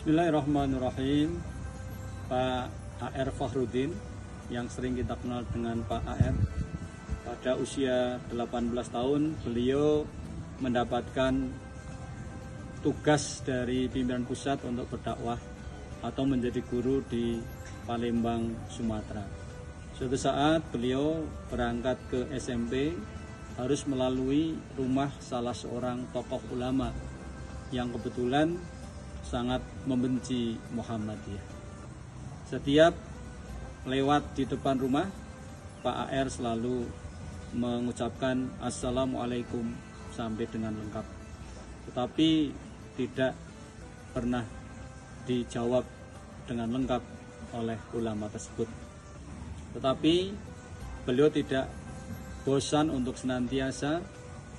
Bismillahirrahmanirrahim. Pak A.R. Fakhrudin yang sering kita kenal dengan Pak A.R. Pada usia 18 tahun beliau mendapatkan tugas dari pimpinan pusat untuk berdakwah atau menjadi guru di Palembang, Sumatera. Suatu saat beliau berangkat ke SMP harus melalui rumah salah seorang tokoh ulama yang kebetulan sangat membenci Muhammadiyah. Setiap lewat di depan rumah, Pak A.R. selalu mengucapkan Assalamualaikum sampai dengan lengkap. Tetapi tidak pernah dijawab dengan lengkap oleh ulama tersebut. Tetapi beliau tidak bosan untuk senantiasa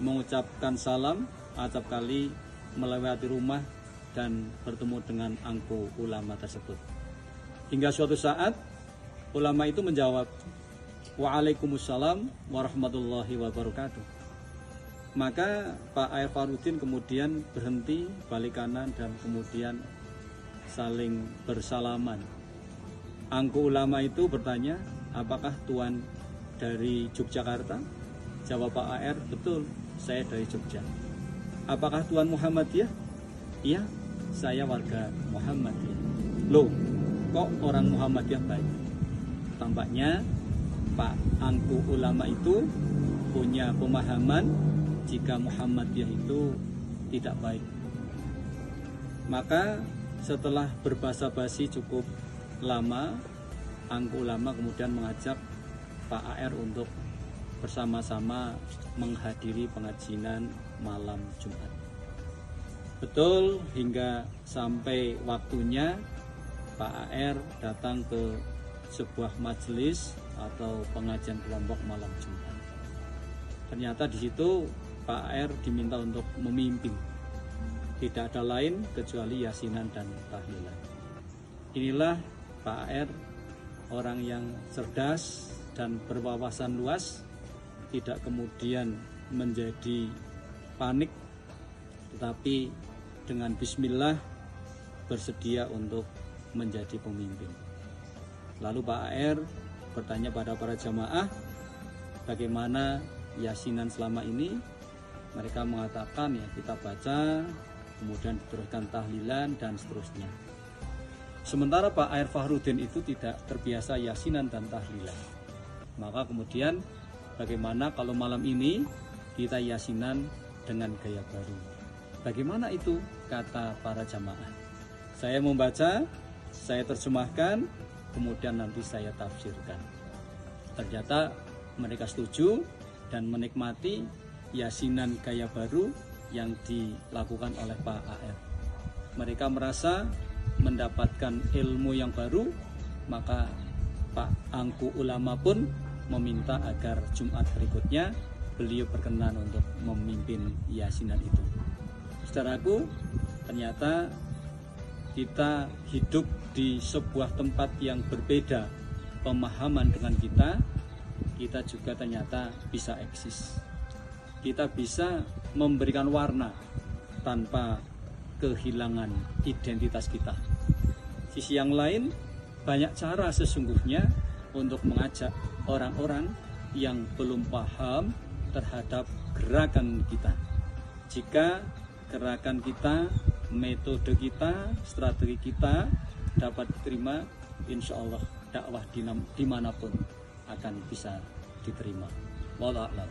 mengucapkan salam acap kali melewati rumah dan bertemu dengan angku ulama tersebut. Hingga suatu saat ulama itu menjawab, Waalaikumsalam warahmatullahi wabarakatuh. Maka Pak A.R. Fakhrudin kemudian berhenti, balik kanan dan kemudian saling bersalaman. Angku ulama itu bertanya, apakah Tuan dari Yogyakarta? Jawab Pak A.R., betul, saya dari Jogja. Apakah Tuan Muhammadiyah? Iya, saya warga Muhammadiyah. Loh, kok orang Muhammadiyah baik? Tampaknya Pak angku ulama itu punya pemahaman jika Muhammadiyah itu tidak baik. Maka setelah berbasa-basi cukup lama, angku ulama kemudian mengajak Pak A.R. untuk bersama-sama menghadiri pengajian malam Jumat. Betul, hingga sampai waktunya Pak A.R. datang ke sebuah majelis atau pengajian kelompok malam Jumat. Ternyata di situ Pak A.R. diminta untuk memimpin. Tidak ada lain kecuali yasinan dan tahlilan. Inilah Pak A.R., orang yang cerdas dan berwawasan luas, tidak kemudian menjadi panik, tetapi dengan bismillah bersedia untuk menjadi pemimpin. Lalu Pak A.R. bertanya pada para jamaah, bagaimana yasinan selama ini? Mereka mengatakan, ya kita baca, kemudian diteruskan tahlilan dan seterusnya. Sementara Pak A.R. Fakhrudin itu tidak terbiasa yasinan dan tahlilan. Maka kemudian bagaimana kalau malam ini kita yasinan dengan gaya baru? Bagaimana itu? Kata para jamaah. Saya membaca, saya terjemahkan, kemudian nanti saya tafsirkan. Ternyata mereka setuju dan menikmati yasinan gaya baru yang dilakukan oleh Pak A.R. Mereka merasa mendapatkan ilmu yang baru, maka Pak angku ulama pun meminta agar Jumat berikutnya beliau berkenan untuk memimpin yasinan itu. Saudaraku, ternyata kita hidup di sebuah tempat yang berbeda pemahaman dengan kita juga ternyata bisa eksis. Kita bisa memberikan warna tanpa kehilangan identitas kita. Sisi yang lain, banyak cara sesungguhnya untuk mengajak orang-orang yang belum paham terhadap gerakan kita. Jika gerakan kita, metode kita, strategi kita dapat diterima, insya Allah dakwah dimanapun akan bisa diterima. Wallahu a'lam.